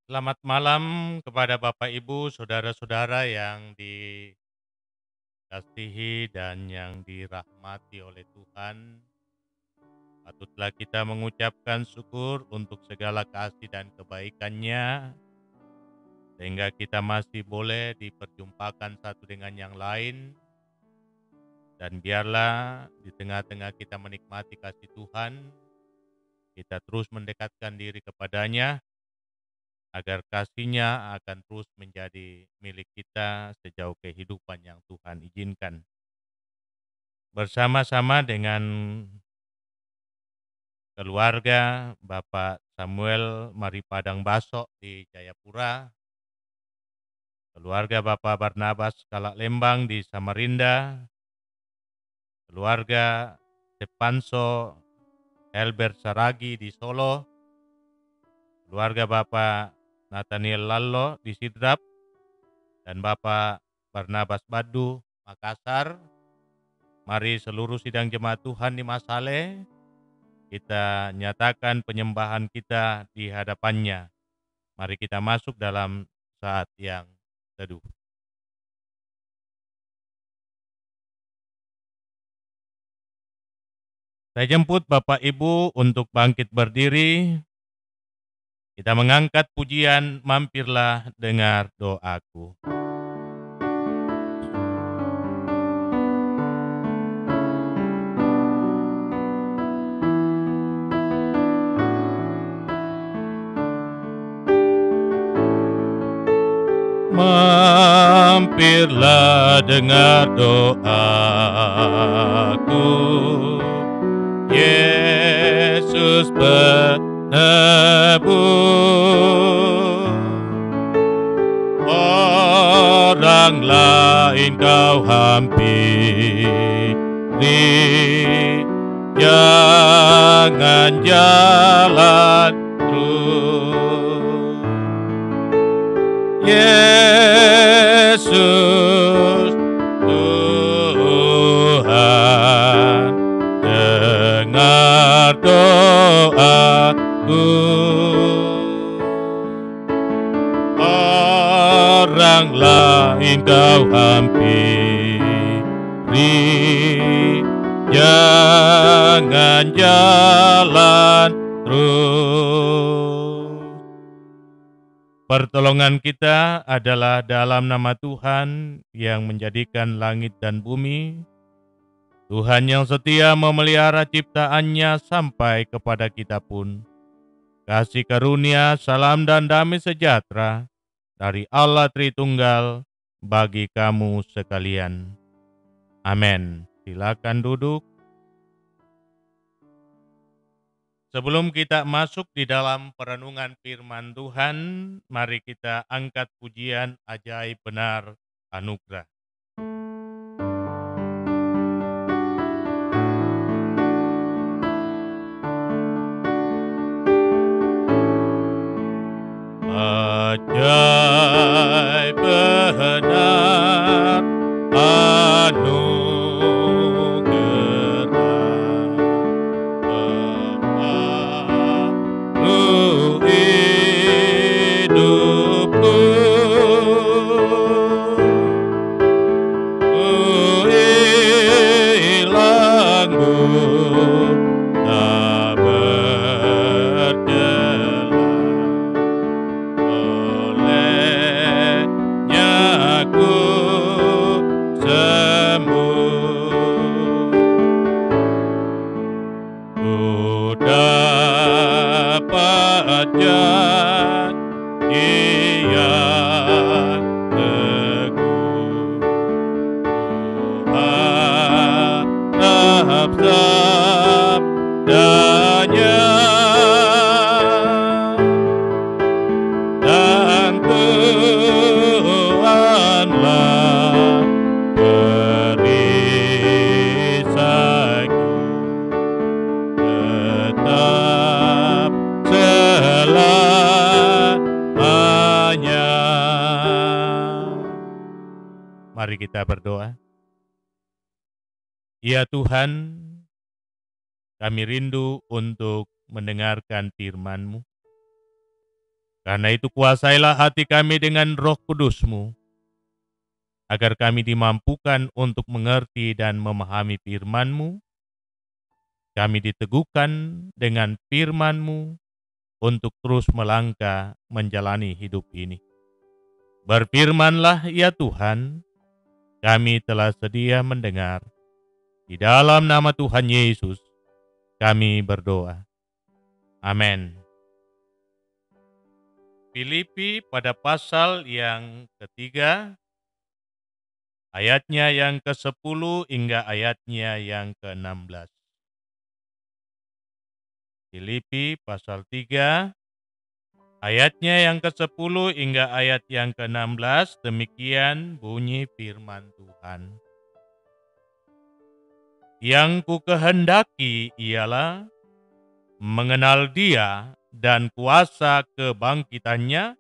Selamat malam kepada Bapak, Ibu, saudara-saudara yang dikasihi dan yang dirahmati oleh Tuhan. Patutlah kita mengucapkan syukur untuk segala kasih dan kebaikan-Nya, sehingga kita masih boleh diperjumpakan satu dengan yang lain. Dan biarlah di tengah-tengah kita menikmati kasih Tuhan, kita terus mendekatkan diri kepadanya, agar kasih-Nya akan terus menjadi milik kita sejauh kehidupan yang Tuhan izinkan. Bersama-sama dengan keluarga Bapak Samuel Maripadang Baso di Jayapura, keluarga Bapak Barnabas Kalak Lembang di Samarinda, keluarga Stepanso Helbert Saragi di Solo, keluarga Bapak Nathaniel Lallo di Sidrap, dan Bapak Barnabas Badu Makassar. Mari seluruh sidang jemaat Tuhan di Masale, kita nyatakan penyembahan kita di hadapannya. Mari kita masuk dalam saat yang teduh. Saya jemput Bapak Ibu untuk bangkit berdiri. Kita mengangkat pujian, mampirlah dengar doaku. Mampirlah dengar doaku, Yesus penebus. Orang lain kau hampiri, jangan jalan terus. Yesus Tuhan, dengar doaku. Orang lain kau hampiri, jangan jalan terus. Pertolongan kita adalah dalam nama Tuhan yang menjadikan langit dan bumi, Tuhan yang setia memelihara ciptaannya sampai kepada kita pun. Kasih karunia, salam dan damai sejahtera dari Allah Tritunggal bagi kamu sekalian. Amin. Silakan duduk. Sebelum kita masuk di dalam perenungan firman Tuhan, mari kita angkat pujian ajaib benar anugerah. Ajaib benar anugerah baru hidupku, ku hilang tak berjelas. Olehnya aku sembuh, ku dapat janji yang teguh, ku harap sabdanya. Dan Tuhanlah perisaiku, tetap selamanya. Mari kita berdoa. Ya Tuhan, kami rindu untuk mendengarkan firman-Mu. Karena itu kuasailah hati kami dengan Roh Kudus-Mu, agar kami dimampukan untuk mengerti dan memahami firman-Mu. Kami diteguhkan dengan firman-Mu untuk terus melangkah menjalani hidup ini. Berfirmanlah ya Tuhan, kami telah sedia mendengar. Di dalam nama Tuhan Yesus, kami berdoa. Amin. Filipi pada pasal yang ketiga, ayatnya yang ke-10 hingga ayatnya yang ke-16. Filipi pasal 3, ayatnya yang ke-10 hingga ayat yang ke-16, demikian bunyi firman Tuhan. Yang ku kehendaki ialah mengenal Dia dan kuasa kebangkitannya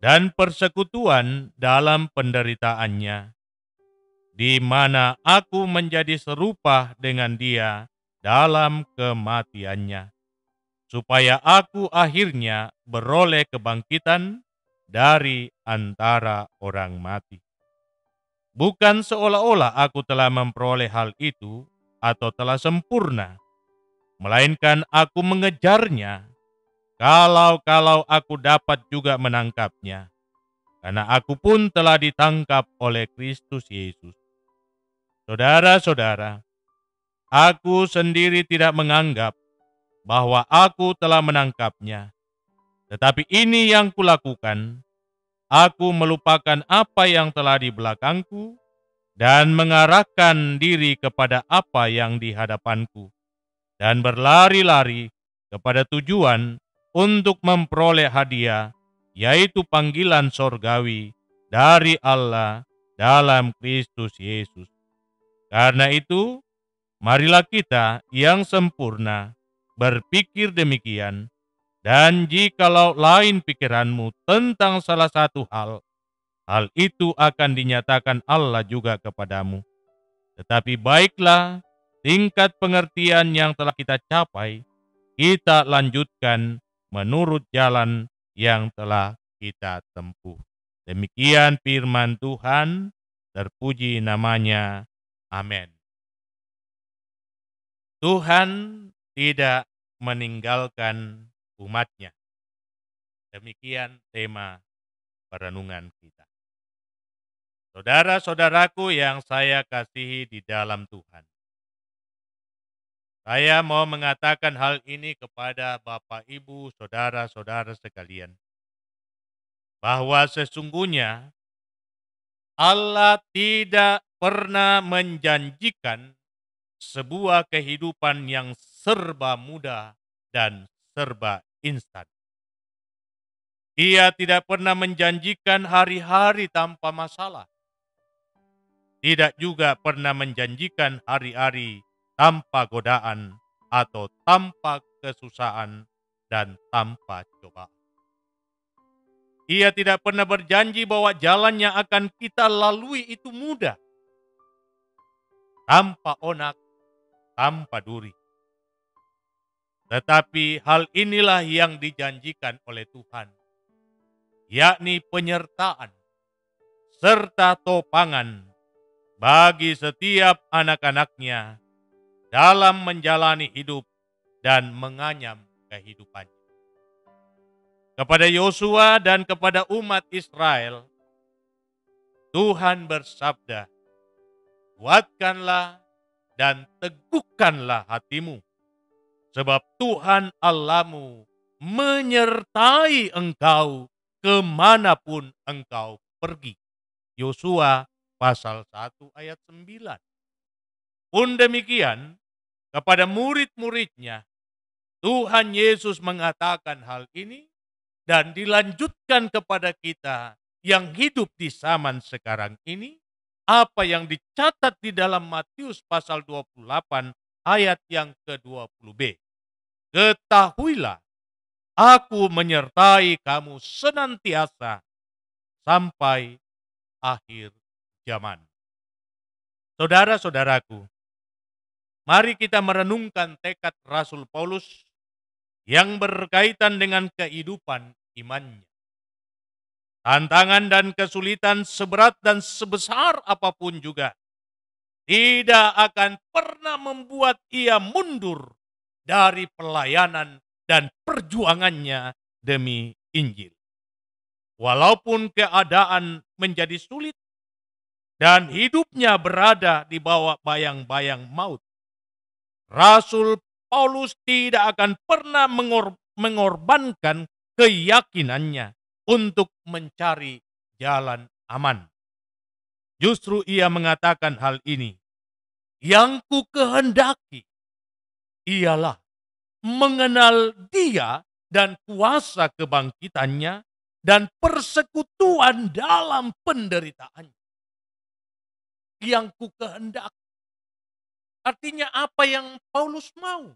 dan persekutuan dalam penderitaannya, di mana aku menjadi serupa dengan Dia dalam kematiannya, supaya aku akhirnya beroleh kebangkitan dari antara orang mati. Bukan seolah-olah aku telah memperoleh hal itu atau telah sempurna, melainkan aku mengejarnya, kalau aku dapat juga menangkapnya, karena aku pun telah ditangkap oleh Kristus Yesus. Saudara-saudara, aku sendiri tidak menganggap bahwa aku telah menangkapnya, tetapi ini yang kulakukan, aku melupakan apa yang telah di belakangku dan mengarahkan diri kepada apa yang di hadapanku, dan berlari-lari kepada tujuan untuk memperoleh hadiah, yaitu panggilan sorgawi dari Allah dalam Kristus Yesus. Karena itu, marilah kita yang sempurna berpikir demikian, dan jikalau lain pikiranmu tentang salah satu hal, hal itu akan dinyatakan Allah juga kepadamu. Tetapi baiklah, tingkat pengertian yang telah kita capai, kita lanjutkan menurut jalan yang telah kita tempuh. Demikian firman Tuhan, terpuji namanya. Amin. Tuhan tidak meninggalkan umatnya. Demikian tema perenungan kita. Saudara-saudaraku yang saya kasihi di dalam Tuhan, saya mau mengatakan hal ini kepada Bapak, Ibu, saudara-saudara sekalian, bahwa sesungguhnya Allah tidak pernah menjanjikan sebuah kehidupan yang serba mudah dan serba instan. Ia tidak pernah menjanjikan hari-hari tanpa masalah. Tidak juga pernah menjanjikan hari-hari tanpa godaan atau tanpa kesusahan dan tanpa cobaan. Ia tidak pernah berjanji bahwa jalan yang akan kita lalui itu mudah, tanpa onak, tanpa duri. Tetapi hal inilah yang dijanjikan oleh Tuhan, yakni penyertaan serta topangan bagi setiap anak-anaknya dalam menjalani hidup dan menganyam kehidupannya. Kepada Yosua dan kepada umat Israel, Tuhan bersabda, "Kuatkanlah dan teguhkanlah hatimu, sebab Tuhan Allahmu menyertai engkau kemanapun engkau pergi." Yosua pasal 1 ayat 9. Pun demikian, kepada murid-muridnya, Tuhan Yesus mengatakan hal ini dan dilanjutkan kepada kita yang hidup di zaman sekarang ini, apa yang dicatat di dalam Matius pasal 28 ayat yang ke-20b. Ketahuilah, aku menyertai kamu senantiasa sampai akhir zaman. Saudara-saudaraku, mari kita merenungkan tekad Rasul Paulus yang berkaitan dengan kehidupan imannya. Tantangan dan kesulitan seberat dan sebesar apapun juga tidak akan pernah membuat ia mundur dari pelayanan dan perjuangannya demi Injil. Walaupun keadaan menjadi sulit dan hidupnya berada di bawah bayang-bayang maut, Rasul Paulus tidak akan pernah mengorbankan keyakinannya untuk mencari jalan aman. Justru ia mengatakan hal ini, yang ku kehendaki ialah mengenal Dia dan kuasa kebangkitannya dan persekutuan dalam penderitaannya. Yang ku kehendaki. Artinya apa yang Paulus mau?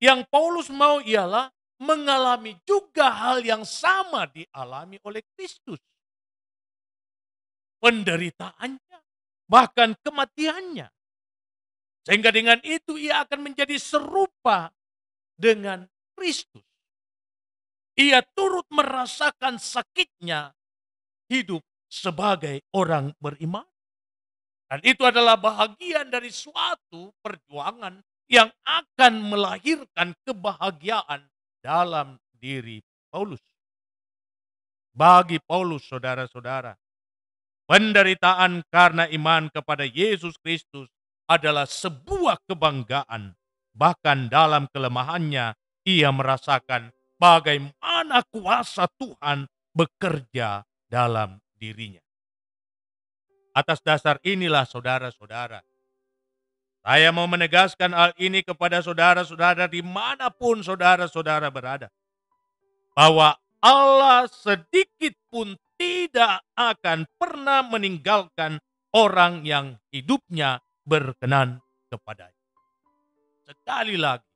Yang Paulus mau ialah mengalami juga hal yang sama dialami oleh Kristus. Penderitaannya, bahkan kematiannya. Sehingga dengan itu ia akan menjadi serupa dengan Kristus. Ia turut merasakan sakitnya hidup sebagai orang beriman. Dan itu adalah bahagian dari suatu perjuangan yang akan melahirkan kebahagiaan dalam diri Paulus. Bagi Paulus, saudara-saudara, penderitaan karena iman kepada Yesus Kristus adalah sebuah kebanggaan. Bahkan dalam kelemahannya, ia merasakan bagaimana kuasa Tuhan bekerja dalam dirinya. Atas dasar inilah saudara-saudara, saya mau menegaskan hal ini kepada saudara-saudara dimanapun saudara-saudara berada. Bahwa Allah sedikit pun tidak akan pernah meninggalkan orang yang hidupnya berkenan kepadanya. Sekali lagi,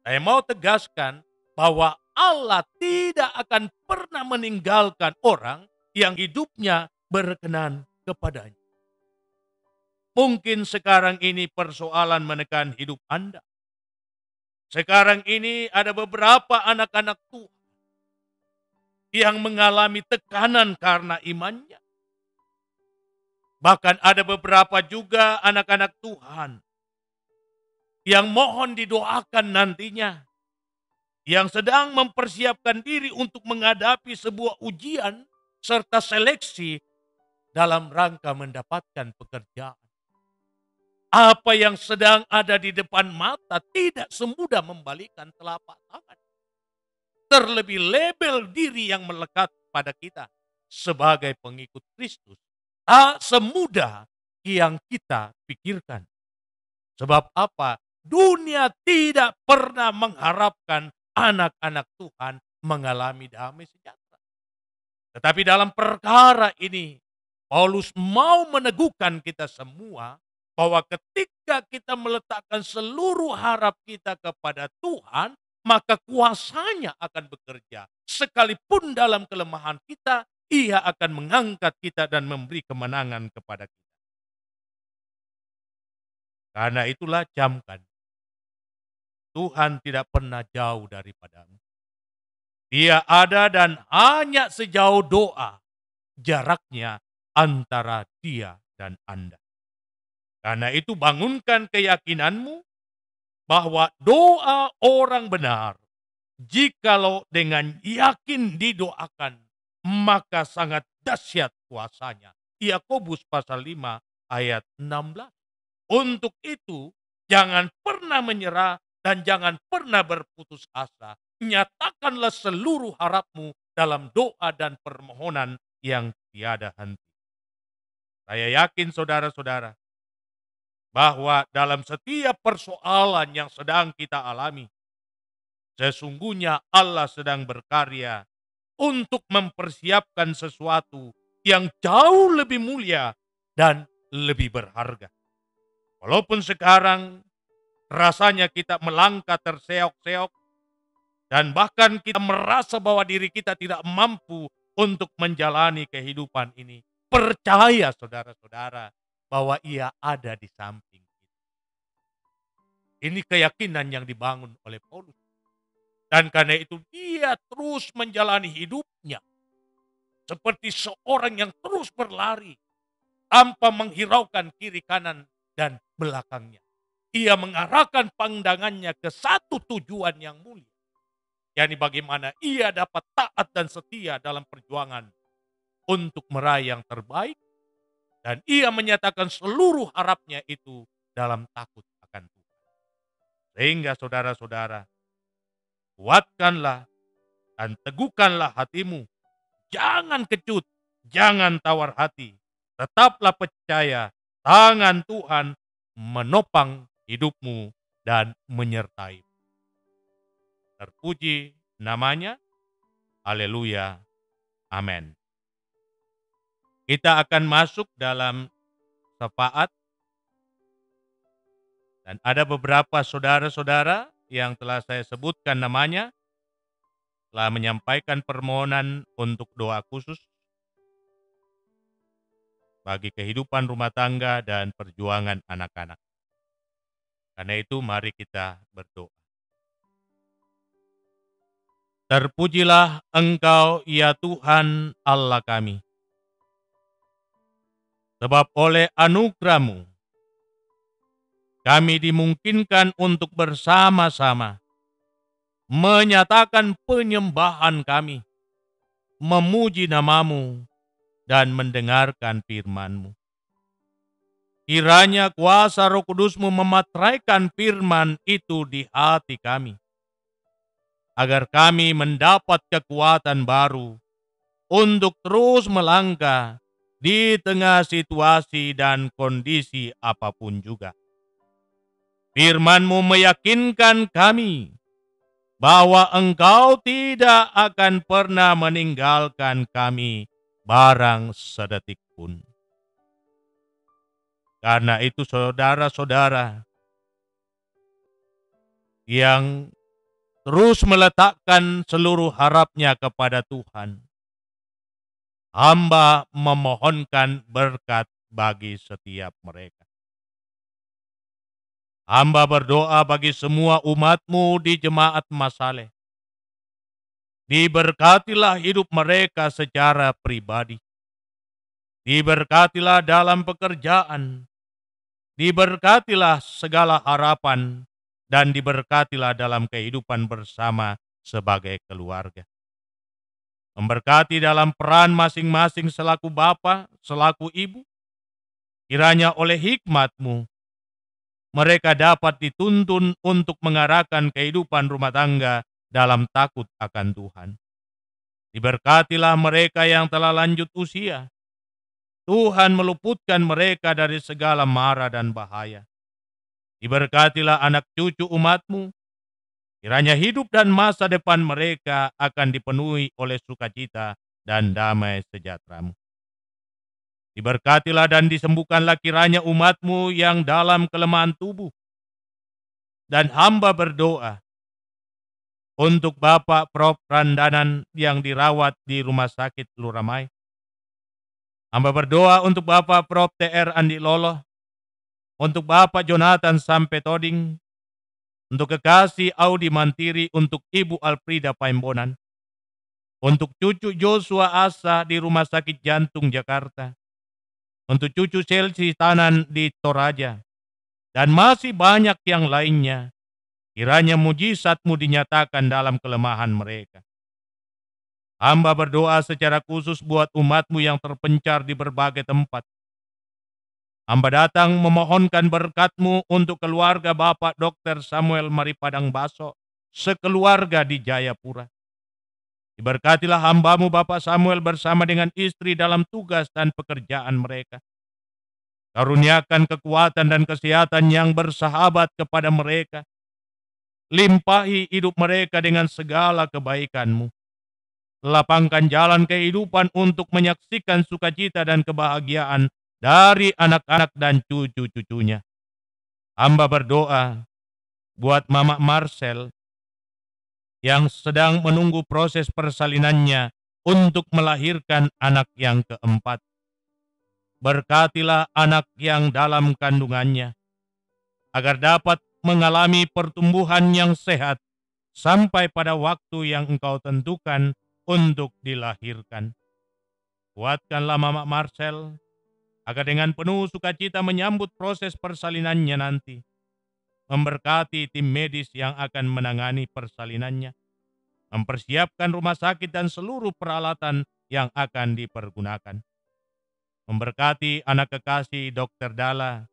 saya mau tegaskan bahwa Allah tidak akan pernah meninggalkan orang yang hidupnya berkenan kepadanya. Mungkin sekarang ini persoalan menekan hidup Anda. Sekarang ini ada beberapa anak-anak Tuhan yang mengalami tekanan karena imannya. Bahkan ada beberapa juga anak-anak Tuhan yang mohon didoakan nantinya, yang sedang mempersiapkan diri untuk menghadapi sebuah ujian serta seleksi dalam rangka mendapatkan pekerjaan. Apa yang sedang ada di depan mata tidak semudah membalikkan telapak tangan. Terlebih label diri yang melekat pada kita sebagai pengikut Kristus tak semudah yang kita pikirkan. Sebab apa? Dunia tidak pernah mengharapkan anak-anak Tuhan mengalami damai sejahtera. Tetapi dalam perkara ini, Paulus mau meneguhkan kita semua bahwa ketika kita meletakkan seluruh harap kita kepada Tuhan, maka kuasanya akan bekerja. Sekalipun dalam kelemahan kita, ia akan mengangkat kita dan memberi kemenangan kepada kita. Karena itulah camkan, Tuhan tidak pernah jauh daripadamu. Dia ada dan hanya sejauh doa jaraknya antara dia dan Anda. Karena itu bangunkan keyakinanmu bahwa doa orang benar, jikalau dengan yakin didoakan, maka sangat dahsyat kuasanya. Yakobus pasal 5 ayat 16. Untuk itu, jangan pernah menyerah dan jangan pernah berputus asa. Nyatakanlah seluruh harapmu dalam doa dan permohonan yang tiada henti. Saya yakin saudara-saudara, bahwa dalam setiap persoalan yang sedang kita alami, sesungguhnya Allah sedang berkarya untuk mempersiapkan sesuatu yang jauh lebih mulia dan lebih berharga. Walaupun sekarang rasanya kita melangkah terseok-seok dan bahkan kita merasa bahwa diri kita tidak mampu untuk menjalani kehidupan ini. Percaya saudara-saudara bahwa ia ada di samping kita. Ini keyakinan yang dibangun oleh Paulus. Dan karena itu dia terus menjalani hidupnya seperti seorang yang terus berlari tanpa menghiraukan kiri kanan dan belakangnya. Ia mengarahkan pandangannya ke satu tujuan yang mulia, yakni bagaimana ia dapat taat dan setia dalam perjuangan untuk meraih yang terbaik, dan ia menyatakan seluruh harapnya itu dalam takut akan Tuhan. Sehingga saudara-saudara, kuatkanlah dan teguhkanlah hatimu. Jangan kecut, jangan tawar hati. Tetaplah percaya tangan Tuhan menopang hidupmu dan menyertai. Terpuji namanya. Haleluya. Amin. Kita akan masuk dalam syafaat. Dan ada beberapa saudara-saudara yang telah saya sebutkan namanya, telah menyampaikan permohonan untuk doa khusus bagi kehidupan rumah tangga dan perjuangan anak-anak. Karena itu mari kita berdoa. Terpujilah Engkau ya Tuhan Allah kami. Sebab oleh anugerah-Mu, kami dimungkinkan untuk bersama-sama menyatakan penyembahan kami, memuji nama-Mu, dan mendengarkan firman-Mu. Kiranya kuasa Roh Kudus-Mu memateraikan firman itu di hati kami, agar kami mendapat kekuatan baru untuk terus melangkah di tengah situasi dan kondisi apapun juga. Firman-Mu meyakinkan kami bahwa Engkau tidak akan pernah meninggalkan kami barang sedetik pun. Karena itu saudara-saudara yang terus meletakkan seluruh harapnya kepada Tuhan, hamba memohonkan berkat bagi setiap mereka. Hamba berdoa bagi semua umat-Mu di Jemaat Masaleh. Diberkatilah hidup mereka secara pribadi. Diberkatilah dalam pekerjaan. Diberkatilah segala harapan. Dan diberkatilah dalam kehidupan bersama sebagai keluarga. Memberkati dalam peran masing-masing selaku bapa, selaku ibu. Kiranya oleh hikmat-Mu, mereka dapat dituntun untuk mengarahkan kehidupan rumah tangga dalam takut akan Tuhan. Diberkatilah mereka yang telah lanjut usia. Tuhan meluputkan mereka dari segala mara dan bahaya. Diberkatilah anak cucu umat-Mu. Kiranya hidup dan masa depan mereka akan dipenuhi oleh sukacita dan damai sejahtera-Mu. Diberkatilah dan disembuhkanlah kiranya umat-Mu yang dalam kelemahan tubuh. Dan hamba berdoa untuk Bapak Prof. Randanan yang dirawat di Rumah Sakit Luramai. Hamba berdoa untuk Bapak Prof. T.R. Andi Lolo, untuk Bapak Jonathan Sampetoding, untuk kekasih Audi Mantiri, untuk Ibu Alfrida Paimbonan, untuk cucu Joshua Asa di Rumah Sakit Jantung Jakarta, untuk cucu Chelsea Tanan di Toraja, dan masih banyak yang lainnya. Kiranya mujizat-Mu dinyatakan dalam kelemahan mereka. Hamba berdoa secara khusus buat umat-Mu yang terpencar di berbagai tempat. Hamba datang memohonkan berkat-Mu untuk keluarga Bapak Dr. Samuel Maripadang Baso, sekeluarga di Jayapura. Diberkatilah hamba-Mu Bapak Samuel bersama dengan istri dalam tugas dan pekerjaan mereka. Karuniakan kekuatan dan kesehatan yang bersahabat kepada mereka. Limpahi hidup mereka dengan segala kebaikan-Mu. Lapangkan jalan kehidupan untuk menyaksikan sukacita dan kebahagiaan dari anak-anak dan cucu-cucunya. Hamba berdoa buat Mama Marcel yang sedang menunggu proses persalinannya untuk melahirkan anak yang keempat. Berkatilah anak yang dalam kandungannya, agar dapat mengalami pertumbuhan yang sehat sampai pada waktu yang Engkau tentukan untuk dilahirkan. Kuatkanlah Mama Marcel, agar dengan penuh sukacita menyambut proses persalinannya nanti, memberkati tim medis yang akan menangani persalinannya, mempersiapkan rumah sakit dan seluruh peralatan yang akan dipergunakan, memberkati anak kekasih Dr. Dala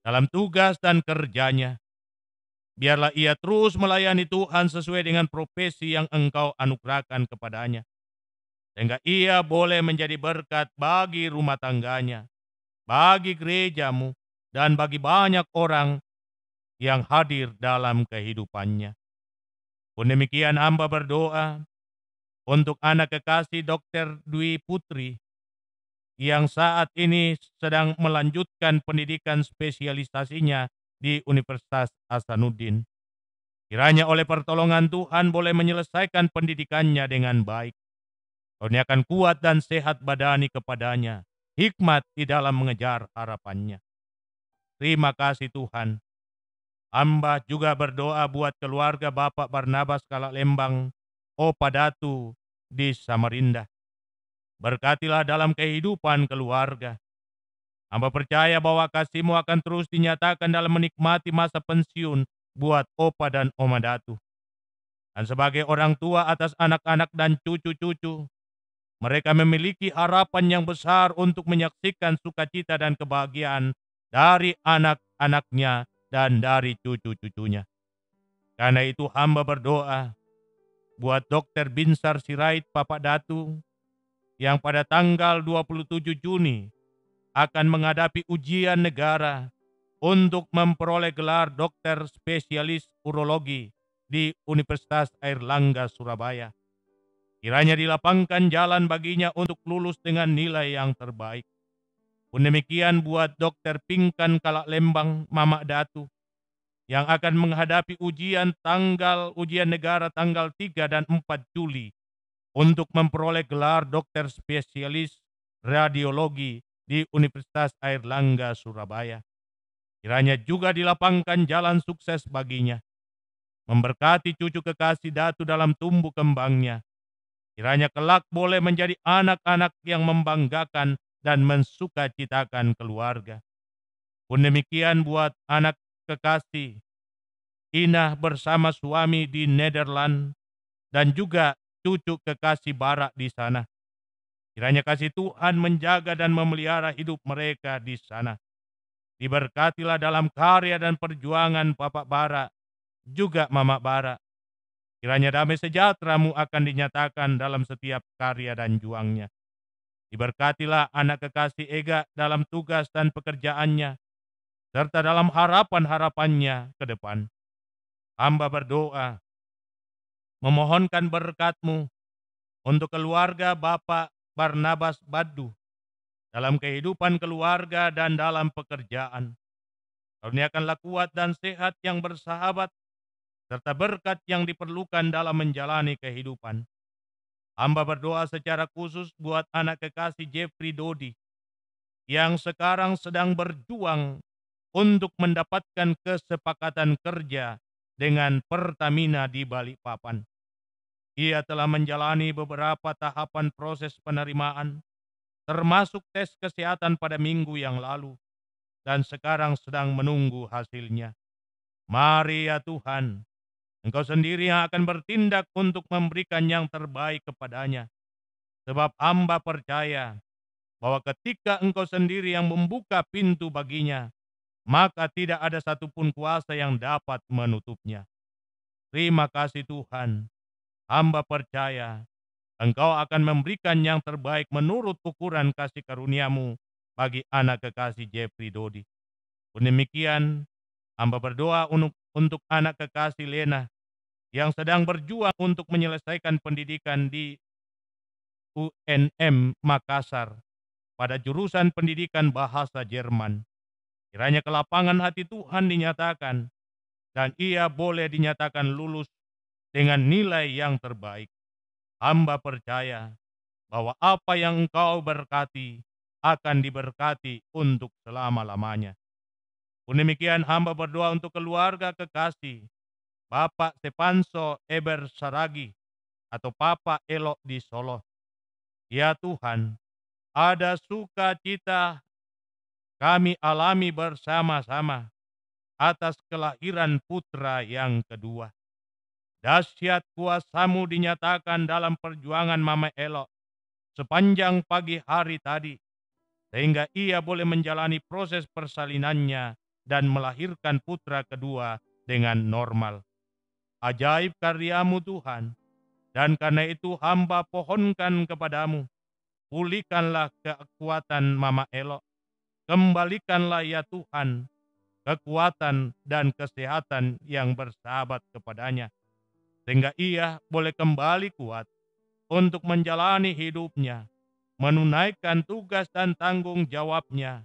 dalam tugas dan kerjanya. Biarlah ia terus melayani Tuhan sesuai dengan profesi yang Engkau anugerahkan kepadanya, sehingga ia boleh menjadi berkat bagi rumah tangganya, bagi gerejamu, dan bagi banyak orang yang hadir dalam kehidupannya. Pun demikian hamba berdoa untuk anak kekasih Dr. Dwi Putri yang saat ini sedang melanjutkan pendidikan spesialisasinya di Universitas Hasanuddin. Kiranya oleh pertolongan Tuhan boleh menyelesaikan pendidikannya dengan baik. Kurniakan kuat dan sehat badani kepadanya, hikmat di dalam mengejar harapannya. Terima kasih Tuhan. Hamba juga berdoa buat keluarga Bapak Barnabas Kalak-Lembang, Opa Datu di Samarinda. Berkatilah dalam kehidupan keluarga. Hamba percaya bahwa kasih-Mu akan terus dinyatakan dalam menikmati masa pensiun buat Opa dan Oma Datu. Dan sebagai orang tua atas anak-anak dan cucu-cucu, mereka memiliki harapan yang besar untuk menyaksikan sukacita dan kebahagiaan dari anak-anaknya dan dari cucu-cucunya. Karena itu hamba berdoa buat Dr. Binsar Sirait Papa Datu yang pada tanggal 27 Juni akan menghadapi ujian negara untuk memperoleh gelar dokter spesialis urologi di Universitas Airlangga Surabaya. Kiranya dilapangkan jalan baginya untuk lulus dengan nilai yang terbaik. Pun demikian buat Dr. Pinkan Kalak-Lembang Mama Datu yang akan menghadapi ujian negara tanggal 3 dan 4 Juli untuk memperoleh gelar dokter spesialis radiologi di Universitas Airlangga Surabaya. Kiranya juga dilapangkan jalan sukses baginya, memberkati cucu kekasih Datu dalam tumbuh kembangnya. Kiranya kelak boleh menjadi anak-anak yang membanggakan dan mensukacitakan keluarga. Pun demikian buat anak kekasih Inah bersama suami di Nederland dan juga cucu kekasih Barak di sana. Kiranya kasih Tuhan menjaga dan memelihara hidup mereka di sana. Diberkatilah dalam karya dan perjuangan Bapak Barak, juga Mama Barak. Kiranya damai sejahtera-Mu akan dinyatakan dalam setiap karya dan juangnya. Diberkatilah anak kekasih Ega dalam tugas dan pekerjaannya, serta dalam harapan-harapannya ke depan. Hamba berdoa, memohonkan berkat-Mu untuk keluarga Bapak Barnabas Baddu, dalam kehidupan keluarga dan dalam pekerjaan. Karuniakanlah kuat dan sehat yang bersahabat, serta berkat yang diperlukan dalam menjalani kehidupan. Hamba berdoa secara khusus buat anak kekasih Jeffrey Dodi, yang sekarang sedang berjuang untuk mendapatkan kesepakatan kerja dengan Pertamina di Balikpapan. Ia telah menjalani beberapa tahapan proses penerimaan, termasuk tes kesehatan pada minggu yang lalu, dan sekarang sedang menunggu hasilnya. Mari ya Tuhan, Engkau sendiri yang akan bertindak untuk memberikan yang terbaik kepadanya. Sebab hamba percaya bahwa ketika Engkau sendiri yang membuka pintu baginya, maka tidak ada satupun kuasa yang dapat menutupnya. Terima kasih Tuhan, hamba percaya Engkau akan memberikan yang terbaik menurut ukuran kasih karunia-Mu bagi anak kekasih Jeffrey Dodi. Pun demikian, hamba berdoa untuk anak kekasih Lena yang sedang berjuang untuk menyelesaikan pendidikan di UNM Makassar pada jurusan pendidikan bahasa Jerman. Kiranya kelapangan hati Tuhan dinyatakan dan ia boleh dinyatakan lulus dengan nilai yang terbaik. Hamba percaya bahwa apa yang Engkau berkati akan diberkati untuk selama-lamanya. Pun demikian hamba berdoa untuk keluarga kekasih Bapak Sepanso Eber Saragi atau Papa Elok di Solo. Ya Tuhan, ada sukacita kami alami bersama-sama atas kelahiran putra yang kedua. Dahsyat kuasa-Mu dinyatakan dalam perjuangan Mama Elok sepanjang pagi hari tadi, sehingga ia boleh menjalani proses persalinannya dan melahirkan putra kedua dengan normal. Ajaib karya-Mu Tuhan, dan karena itu hamba pohonkan kepadamu, pulihkanlah kekuatan Mama Elok, kembalikanlah ya Tuhan kekuatan dan kesehatan yang bersahabat kepadanya, sehingga ia boleh kembali kuat untuk menjalani hidupnya, menunaikan tugas dan tanggung jawabnya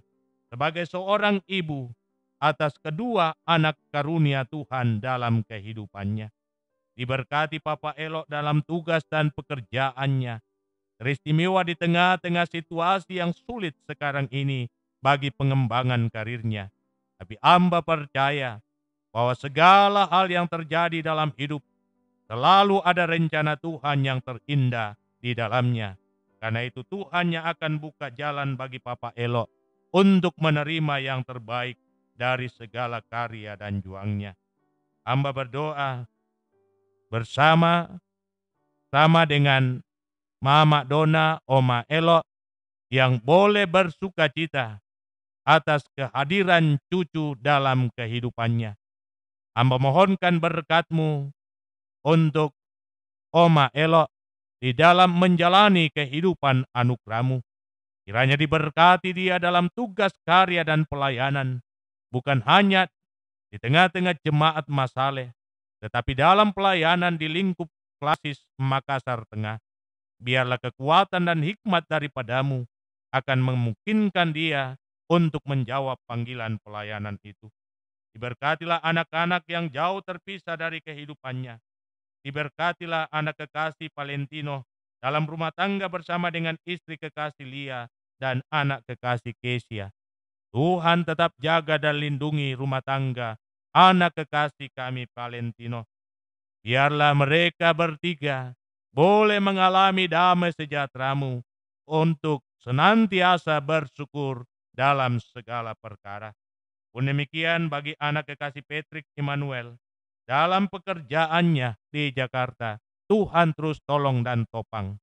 sebagai seorang ibu atas kedua anak karunia Tuhan dalam kehidupannya. Diberkati Papa Elok dalam tugas dan pekerjaannya, teristimewa di tengah-tengah situasi yang sulit sekarang ini bagi pengembangan karirnya. Tapi hamba percaya bahwa segala hal yang terjadi dalam hidup selalu ada rencana Tuhan yang terindah di dalamnya. Karena itu Tuhan yang akan buka jalan bagi Papa Elok untuk menerima yang terbaik dari segala karya dan juangnya. Hamba berdoa bersama dengan Mama Dona, Oma Elok yang boleh bersuka cita atas kehadiran cucu dalam kehidupannya. Hamba mohonkan berkat-Mu untuk Oma Elok di dalam menjalani kehidupan anugerah-Mu. Kiranya diberkati dia dalam tugas karya dan pelayanan, bukan hanya di tengah-tengah jemaat Masaleh, tetapi dalam pelayanan di lingkup klasis Makassar Tengah. Biarlah kekuatan dan hikmat daripada-Mu akan memungkinkan dia untuk menjawab panggilan pelayanan itu. Diberkatilah anak-anak yang jauh terpisah dari kehidupannya. Diberkatilah anak kekasih Valentino dalam rumah tangga bersama dengan istri kekasih Lia dan anak kekasih Kesia. Tuhan tetap jaga dan lindungi rumah tangga anak kekasih kami Valentino. Biarlah mereka bertiga boleh mengalami damai sejahtera-Mu untuk senantiasa bersyukur dalam segala perkara. Pun demikian bagi anak kekasih Patrick Immanuel dalam pekerjaannya di Jakarta. Tuhan terus tolong dan topang.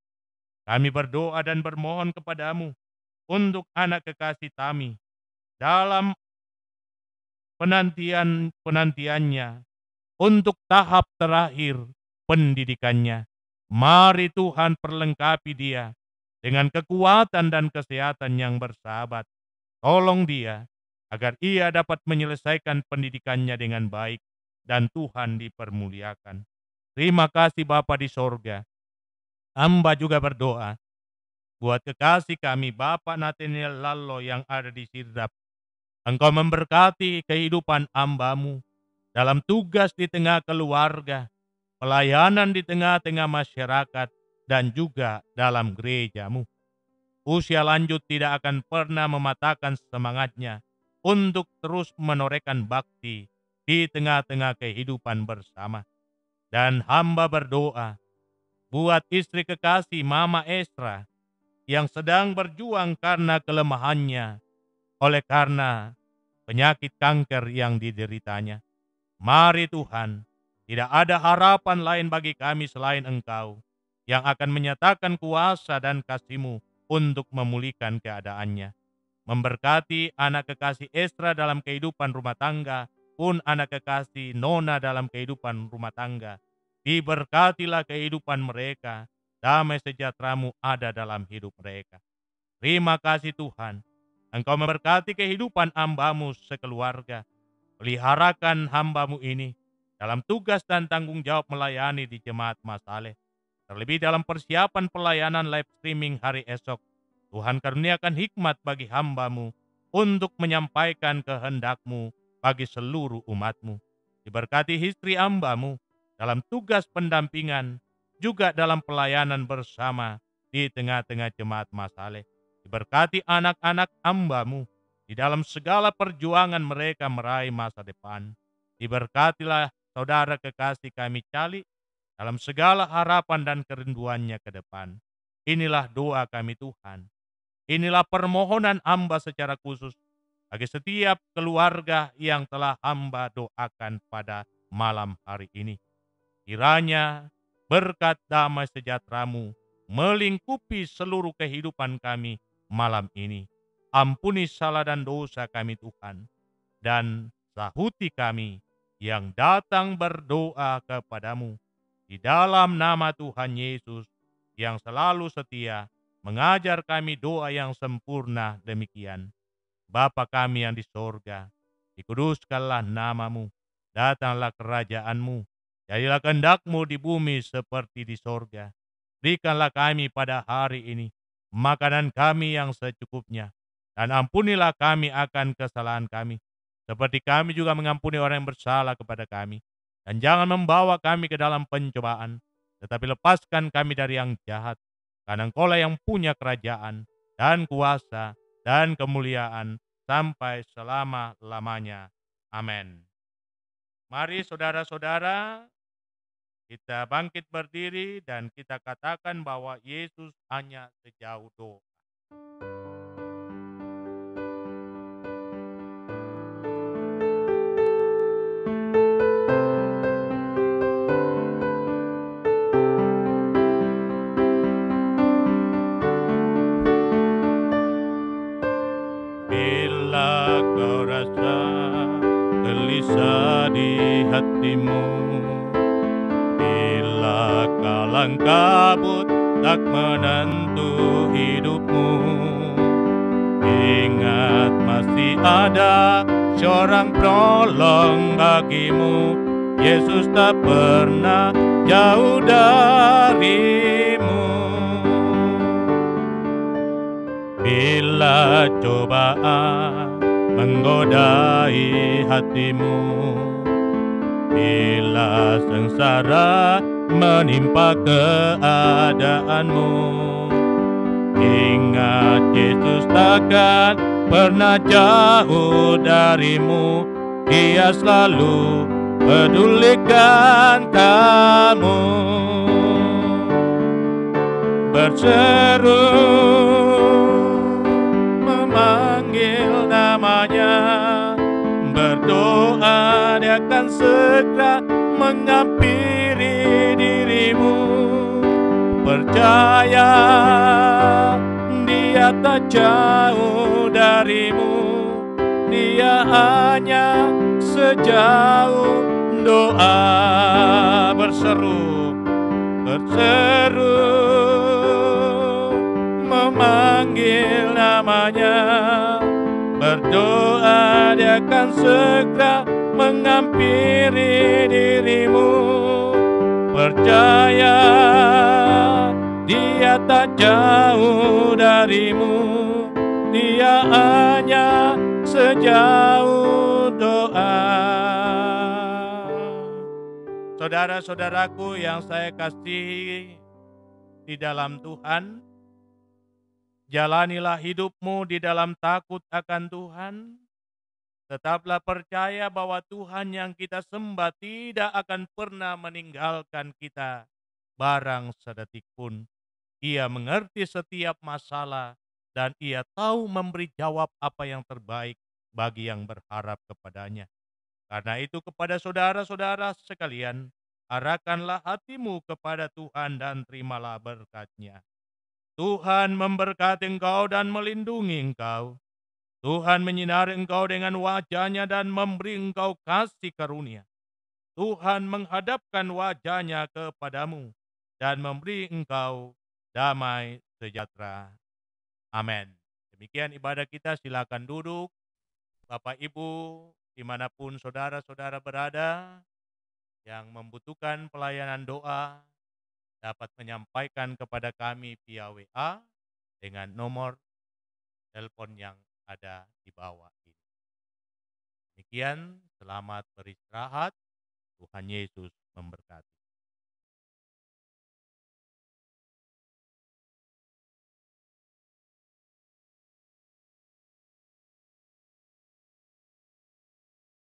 Kami berdoa dan bermohon kepadamu untuk anak kekasih Tami dalam penantiannya untuk tahap terakhir pendidikannya. Mari Tuhan perlengkapi dia dengan kekuatan dan kesehatan yang bersahabat. Tolong dia agar ia dapat menyelesaikan pendidikannya dengan baik dan Tuhan dipermuliakan. Terima kasih Bapa di sorga. Hamba juga berdoa buat kekasih kami Bapak Nathaniel Lallo yang ada di Sirdap. Engkau memberkati kehidupan hamba-Mu dalam tugas di tengah keluarga, pelayanan di tengah-tengah masyarakat, dan juga dalam gereja-Mu. Usia lanjut tidak akan pernah mematahkan semangatnya untuk terus menorehkan bakti di tengah-tengah kehidupan bersama. Dan hamba berdoa buat istri kekasih Mama Esra yang sedang berjuang karena kelemahannya oleh karena penyakit kanker yang dideritanya. Mari Tuhan, tidak ada harapan lain bagi kami selain Engkau yang akan menyatakan kuasa dan kasih-Mu untuk memulihkan keadaannya. Memberkati anak kekasih Esra dalam kehidupan rumah tangga, pun anak kekasih Nona dalam kehidupan rumah tangga. Diberkatilah kehidupan mereka, damai sejahtera-Mu ada dalam hidup mereka. Terima kasih Tuhan, Engkau memberkati kehidupan hamba-Mu sekeluarga. Peliharakan hamba-Mu ini dalam tugas dan tanggung jawab melayani di Jemaat Masaleh. Terlebih dalam persiapan pelayanan live streaming hari esok, Tuhan karuniakan hikmat bagi hamba-Mu untuk menyampaikan kehendak-Mu bagi seluruh umat-Mu. Diberkati istri hamba-Mu dalam tugas pendampingan, juga dalam pelayanan bersama di tengah-tengah Jemaat Masaleh. Diberkati anak-anak hamba-Mu di dalam segala perjuangan mereka meraih masa depan. Diberkatilah saudara kekasih kami Cali dalam segala harapan dan kerinduannya ke depan. Inilah doa kami Tuhan. Inilah permohonan hamba secara khusus bagi setiap keluarga yang telah hamba doakan pada malam hari ini. Kiranya berkat damai sejahtera-Mu melingkupi seluruh kehidupan kami malam ini. Ampuni salah dan dosa kami Tuhan, dan sahuti kami yang datang berdoa kepadamu di dalam nama Tuhan Yesus yang selalu setia mengajar kami doa yang sempurna demikian. Bapa kami yang di sorga, dikuduskanlah namamu, datanglah kerajaanmu, jadilah kehendakmu di bumi seperti di sorga. Berikanlah kami pada hari ini makanan kami yang secukupnya, dan ampunilah kami akan kesalahan kami, seperti kami juga mengampuni orang yang bersalah kepada kami. Dan jangan membawa kami ke dalam pencobaan, tetapi lepaskan kami dari yang jahat, karena Engkaulah yang punya kerajaan, dan kuasa, dan kemuliaan, sampai selama-lamanya. Amin. Mari saudara-saudara, kita bangkit berdiri dan kita katakan bahwa Yesus hanya sejauh doa. Bila kau rasa gelisah di hatimu, bila kalang kabut tak menentu hidupmu, ingat masih ada seorang penolong bagimu. Yesus tak pernah jauh darimu. Bila cobaan menggodai hatimu, bila sengsara menimpa keadaanmu, ingat Yesus takkan pernah jauh darimu. Dia selalu pedulikan kamu. Berseru memanggil namanya, berdoa dia akan segera menghampiri dirimu. Percaya dia tak jauh darimu, dia hanya sejauh doa. Berseru memanggil namanya, berdoa dia akan segera menghampiri dirimu. Percaya dia tak jauh darimu, dia hanya sejauh doa. Saudara-saudaraku yang saya kasihi di dalam Tuhan, jalanilah hidupmu di dalam takut akan Tuhan. Tetaplah percaya bahwa Tuhan yang kita sembah tidak akan pernah meninggalkan kita barang sedetik pun. Ia mengerti setiap masalah dan ia tahu memberi jawab apa yang terbaik bagi yang berharap kepadanya. Karena itu kepada saudara-saudara sekalian, arahkanlah hatimu kepada Tuhan dan terimalah berkat-Nya. Tuhan memberkati engkau dan melindungi engkau. Tuhan menyinari engkau dengan wajah-Nya dan memberi engkau kasih karunia. Tuhan menghadapkan wajah-Nya kepadamu dan memberi engkau damai sejahtera. Amin. Demikian ibadah kita, silakan duduk. Bapak Ibu, dimanapun saudara-saudara berada, yang membutuhkan pelayanan doa, dapat menyampaikan kepada kami via WA dengan nomor telepon yang ada di bawah ini. Demikian, selamat beristirahat. Tuhan Yesus memberkati.